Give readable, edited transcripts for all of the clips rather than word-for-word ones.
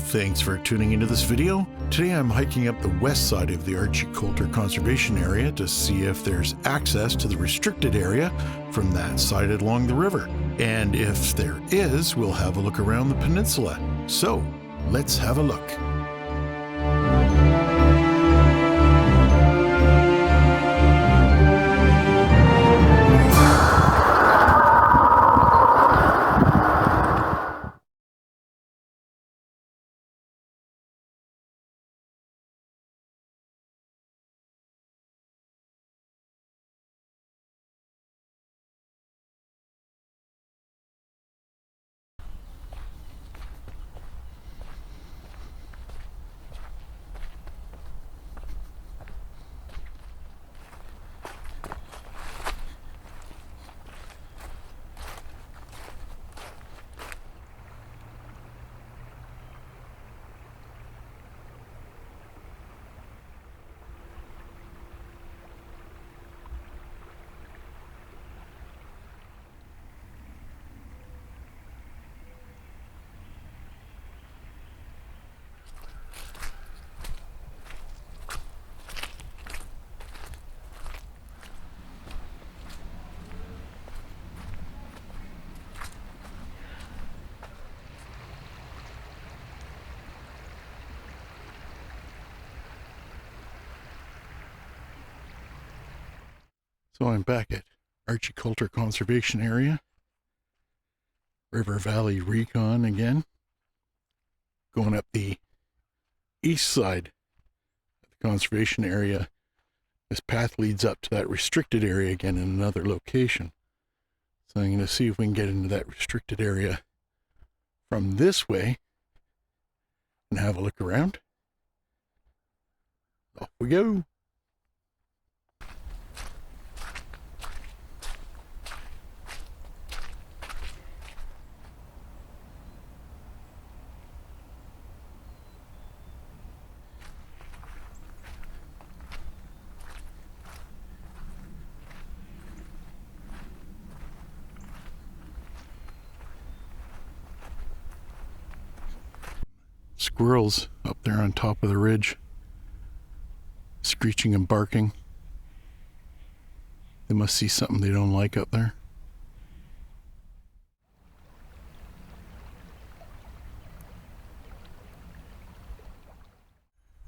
Thanks for tuning into this video. Today I'm hiking up the west side of the Archie Coulter Conservation Area to see if there's access to the restricted area from that side along the river. And if there is, we'll have a look around the peninsula. So, let's have a look. So I'm back at Archie Coulter Conservation Area, River Valley Recon again, going up the east side of the conservation area. This path leads up to that restricted area again in another location. So I'm going to see if we can get into that restricted area from this way and have a look around. Off we go. Squirrels up there on top of the ridge, screeching and barking. They must see something they don't like up there.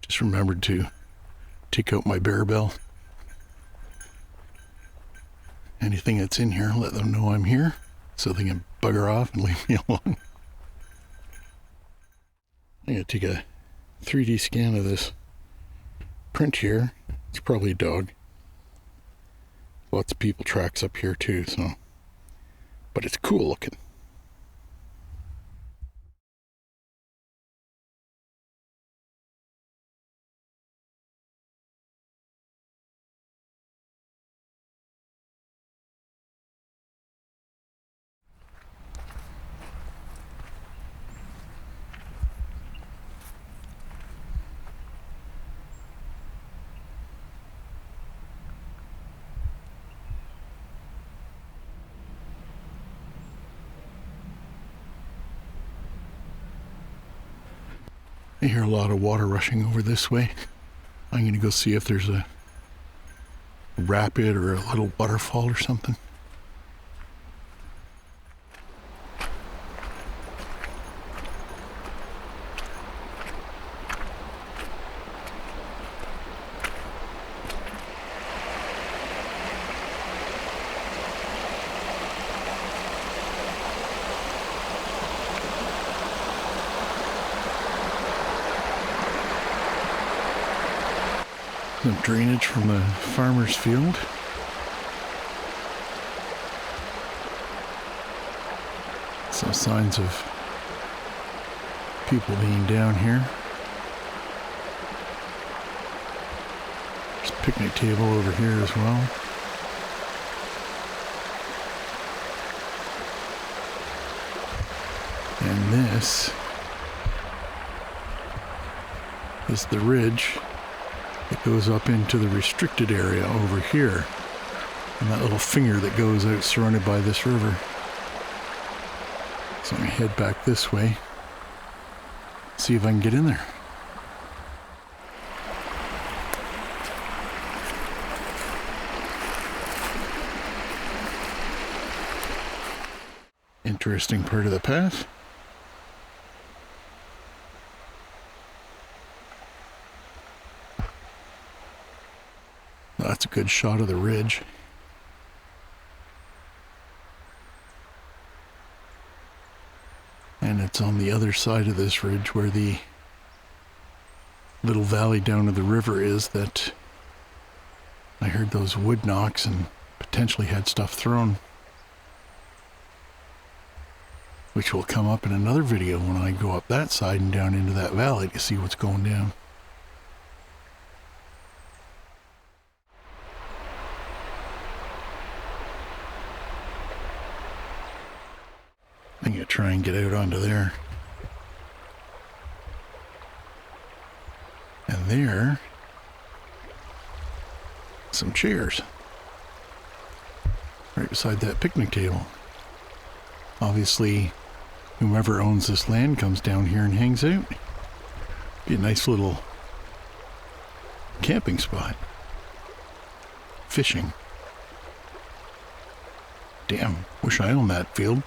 Just remembered to take out my bear bell. Anything that's in here, let them know I'm here so they can bugger off and leave me alone. I'm going to take a 3D scan of this print here. It's probably a dog. Lots of people tracks up here too, so. But it's cool looking. I hear a lot of water rushing over this way. I'm going to go see if there's a rapid or a little waterfall or something. The drainage from the farmer's field. Some signs of people being down here. There's a picnic table over here as well. And this is the ridge that goes up into the restricted area over here. And that little finger that goes out surrounded by this river. So I'm going to head back this way. see if I can get in there. Interesting part of the path. That's a good shot of the ridge. And it's on the other side of this ridge where the little valley down to the river is that I heard those wood knocks and potentially had stuff thrown. Which will come up in another video when I go up that side and down into that valley to see what's going down. I'm going to try and get out onto there. And there, some chairs. Right beside that picnic table. Obviously, whomever owns this land comes down here and hangs out. Be a nice little camping spot. Fishing. Damn, wish I owned that field.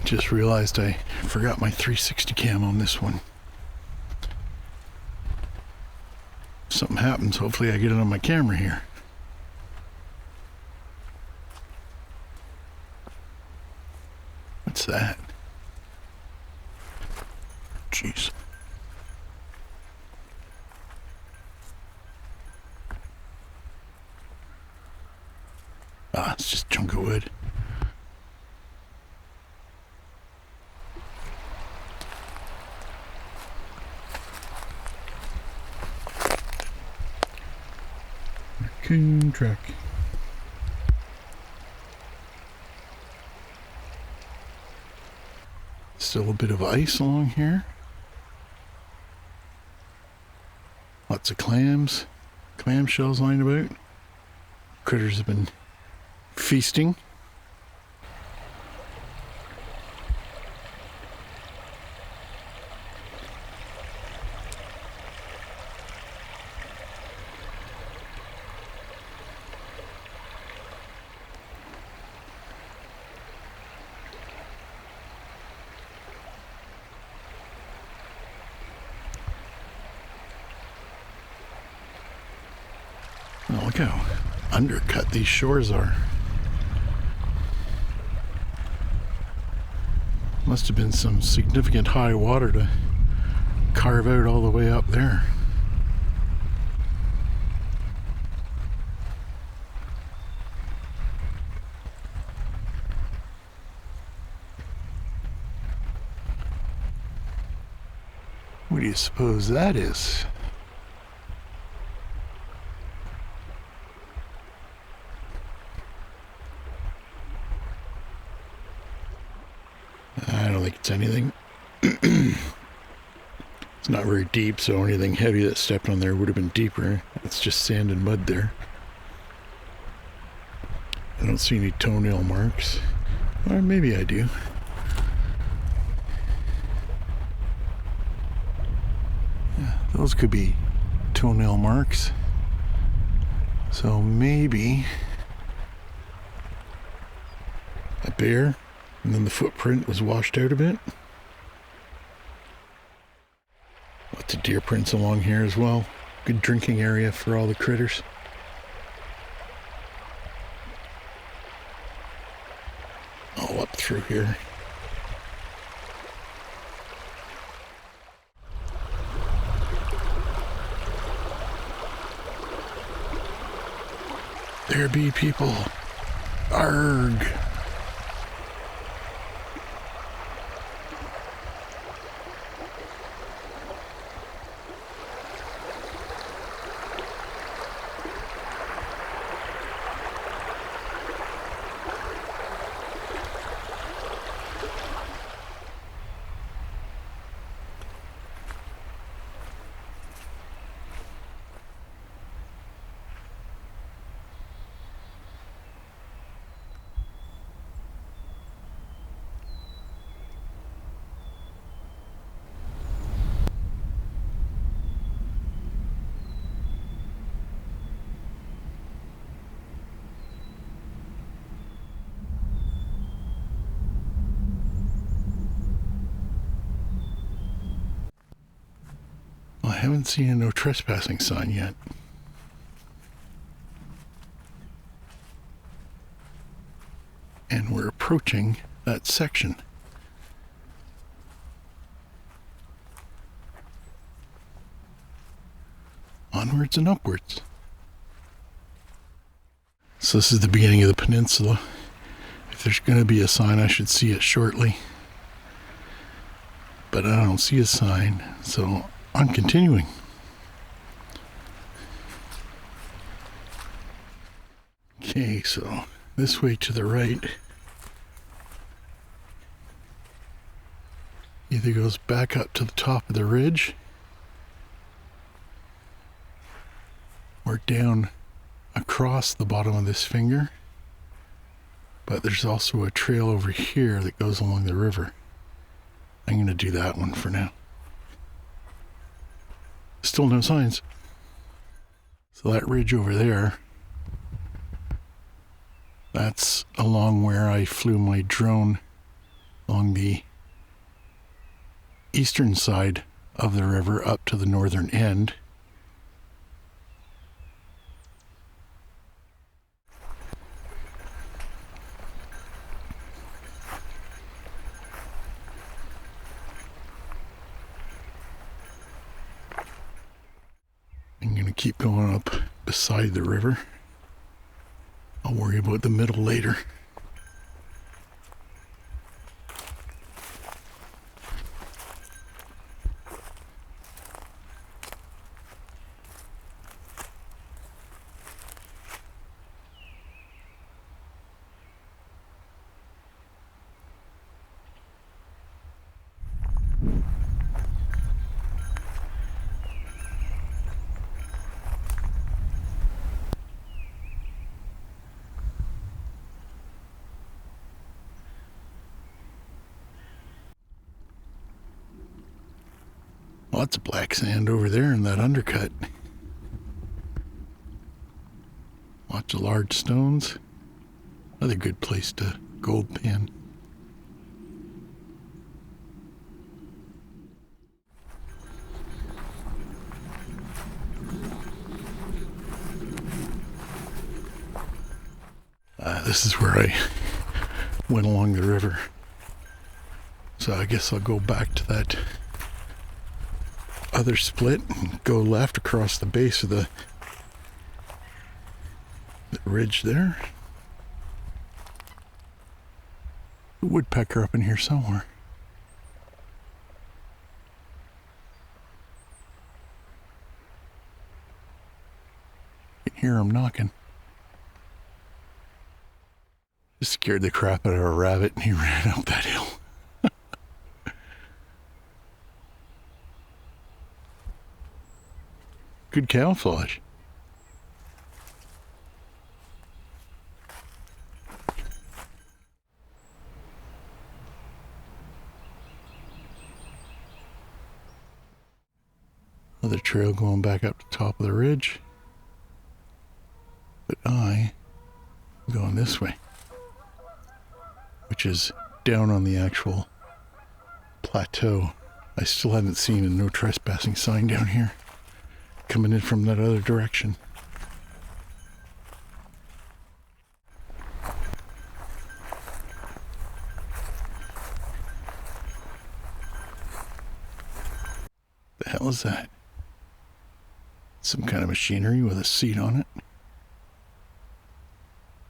Just realized I forgot my 360 cam on this one. If something happens, hopefully I get it on my camera here. What's that? Jeez. Ah, it's just a chunk of wood. Recon track. Still a bit of ice along here. Lots of clams, clamshells lying about. Critters have been feasting. Oh, look how undercut these shores are. Must have been some significant high water to carve out all the way up there. What do you suppose that is? I don't think it's anything. It's not very deep, so anything heavy that stepped on there would have been deeper. It's just sand and mud there. I don't see any toenail marks. Or maybe I do. Yeah, those could be toenail marks. So maybe a bear. And then the footprint was washed out a bit. Lots of deer prints along here as well. Good drinking area for all the critters. All up through here. There be people. Arg. I haven't seen a no trespassing sign yet. And we're approaching that section. Onwards and upwards. So this is the beginning of the peninsula. If there's going to be a sign, I should see it shortly. But I don't see a sign, so I'm continuing. Okay, so this way to the right either goes back up to the top of the ridge or down across the bottom of this finger. But there's also a trail over here that goes along the river. I'm going to do that one for now. Still no signs. So that ridge over there, that's along where I flew my drone along the eastern side of the river up to the northern end. I'm going to keep going up beside the river. I'll worry about the middle later. Lots of black sand over there in that undercut. Lots of large stones. Another good place to gold pan. This is where I went along the river. So I guess I'll go back to that other split and go left across the base of the ridge there. A woodpecker up in here somewhere. I can hear him knocking. Just scared the crap out of a rabbit and he ran up that hill. Good camouflage. Another trail going back up to the top of the ridge. But I'm going this way, which is down on the actual plateau. I still haven't seen a no trespassing sign down here coming in from that other direction. The hell is that? Some kind of machinery with a seat on it.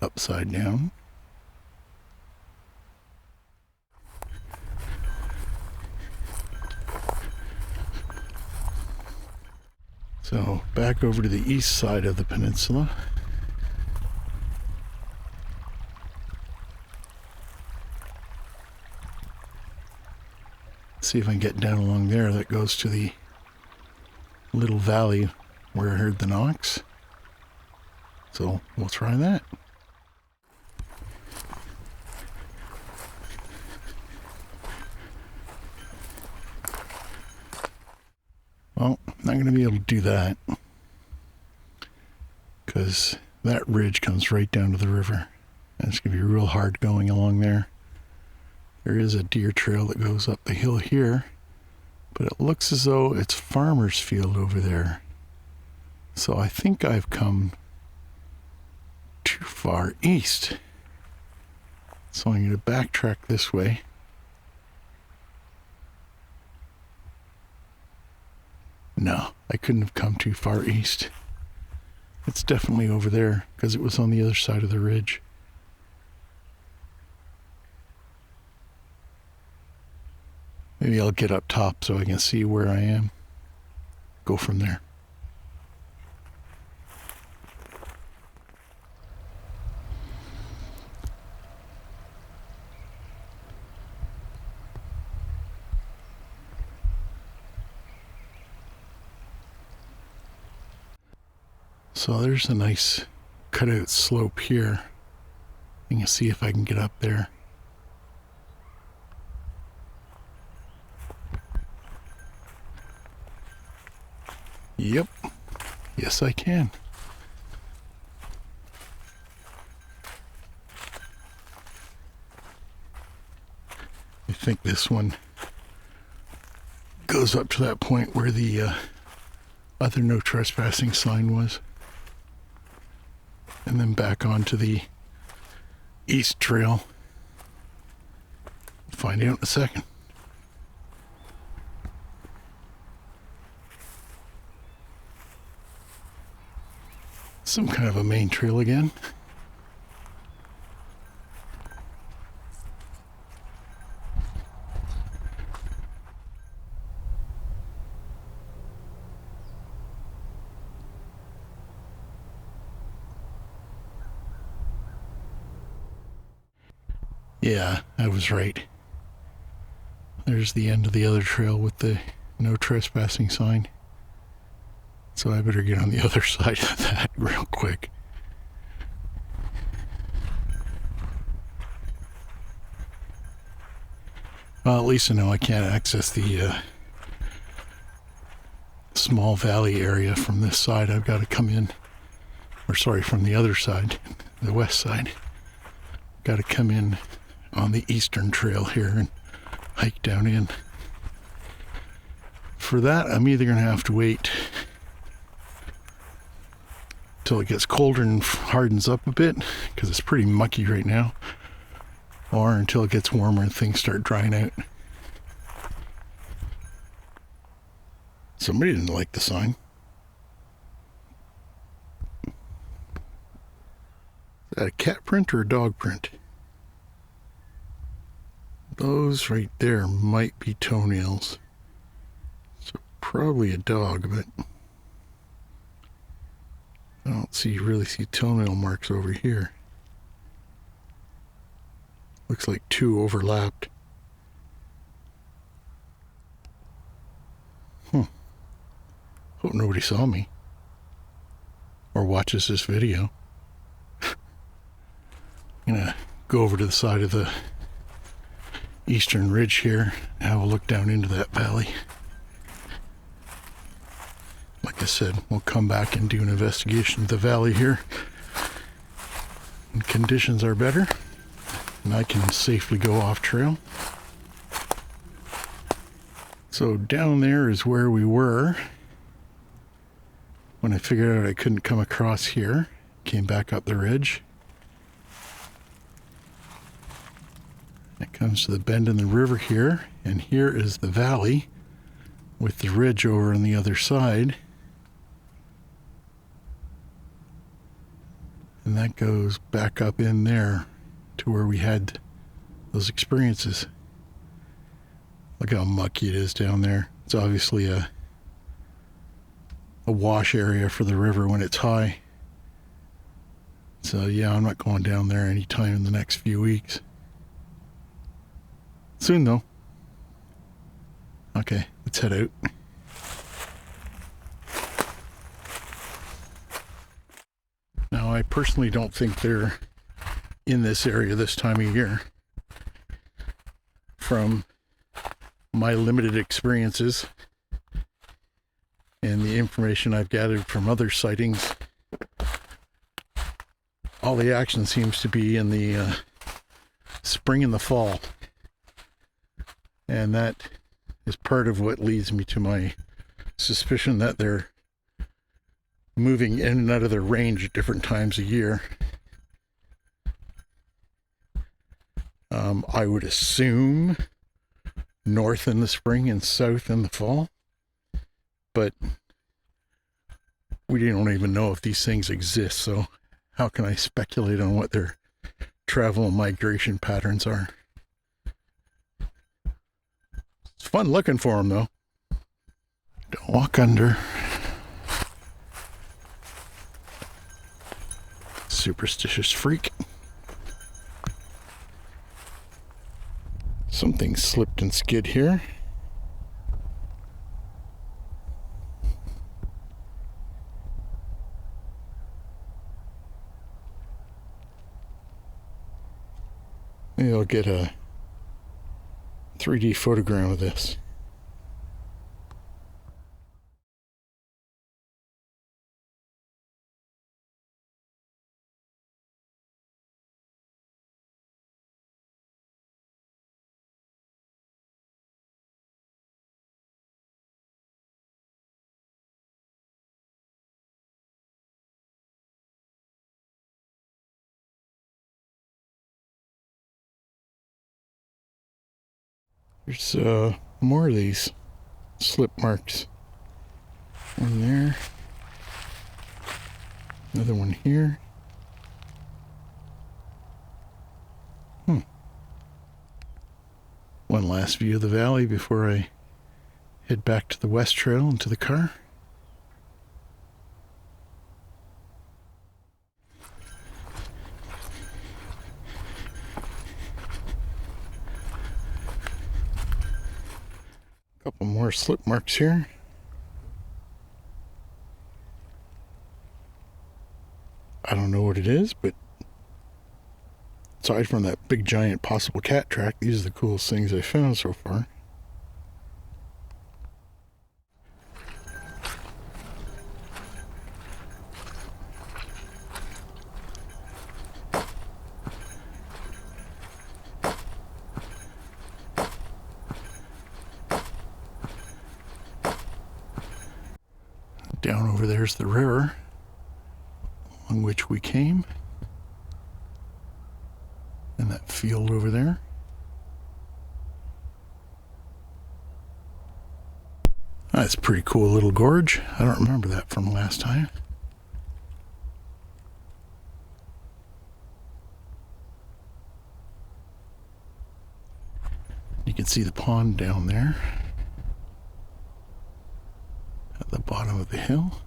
Upside down. So back over to the east side of the peninsula. See if I can get down along there. That goes to the little valley where I heard the knocks. So we'll try that. Well, I'm not going to be able to do that because that ridge comes right down to the river and it's going to be real hard going along there. There is a deer trail that goes up the hill here, But it looks as though it's farmer's field over there. So I think I've come too far east. So I'm going to backtrack this way. No, I couldn't have come too far east. It's definitely over there because it was on the other side of the ridge. Maybe I'll get up top so I can see where I am. Go from there. So there's a nice cutout slope here. I can see if I can get up there. Yep. Yes, I can. I think this one goes up to that point where the other no trespassing sign was. And then back onto the east trail. Find out in a second. Some kind of a main trail again. Yeah, I was right. There's the end of the other trail with the no trespassing sign. So I better get on the other side of that real quick. Well, at least I know I can't access the small valley area from this side. I've got to come in, or sorry, from the other side, the west side. Got to come in on the eastern trail here and hike down in. For that, I'm either going to have to wait till it gets colder and hardens up a bit, because it's pretty mucky right now, or until it gets warmer and things start drying out. Somebody didn't like the sign. Is that a cat print or a dog print? Those right there might be toenails. So probably a dog, but I don't really see toenail marks over here. Looks like two overlapped. Hope nobody saw me or watches this video. I'm gonna go over to the side of the eastern ridge here and have a look down into that valley. Like I said, we'll come back and do an investigation of the valley here. And conditions are better, and I can safely go off trail. So down there is where we were when I figured out I couldn't come across here. Came back up the ridge. It comes to the bend in the river here, and here is the valley with the ridge over on the other side. And that goes back up in there to where we had those experiences. Look how mucky it is down there. It's obviously a wash area for the river when it's high. So yeah, I'm not going down there anytime in the next few weeks. Soon though. Okay, let's head out. Now, I personally don't think they're in this area this time of year. From my limited experiences and the information I've gathered from other sightings, all the action seems to be in the spring and the fall. And that is part of what leads me to my suspicion that they're moving in and out of their range at different times of year. I would assume north in the spring and south in the fall, but we don't even know if these things exist, so how can I speculate on what their travel and migration patterns are? It's fun looking for them, though. Don't walk under. Superstitious freak. Something slipped and skid here. Maybe I'll get a 3D photogram of this. There's more of these slip marks. One there. Another one here. One last view of the valley before I head back to the west trail and to the car. Couple more slip marks here. I don't know what it is, but aside from that big giant possible cat track, these are the coolest things I've found so far. Down over there's the river along which we came, and that field over there. That's a pretty cool little gorge. I don't remember that from last time. You can see the pond down there at the bottom of the hill.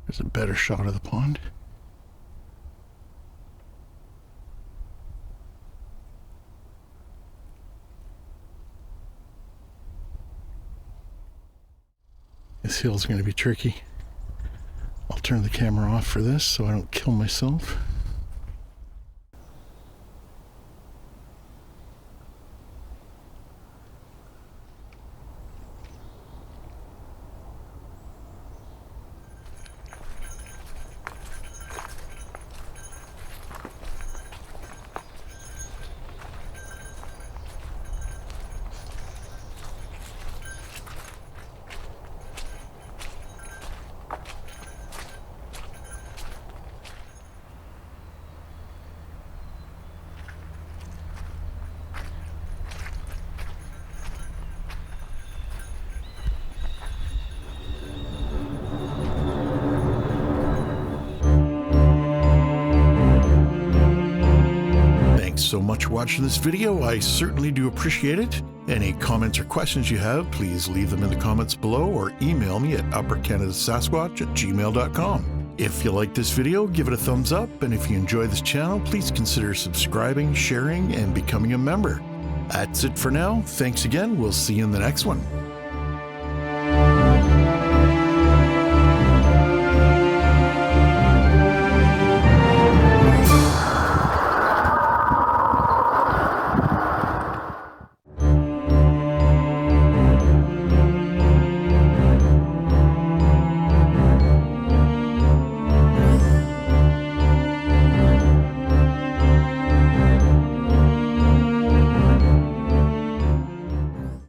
There's a better shot of the pond. This hill's going to be tricky. I'll turn the camera off for this so I don't kill myself. So much for watching this video. I certainly do appreciate it. Any comments or questions you have, please leave them in the comments below or email me at uppercanadasasquatch@gmail.com. If you like this video, give it a thumbs up, and if you enjoy this channel, please consider subscribing, sharing, and becoming a member. That's it for now. Thanks again. We'll see you in the next one.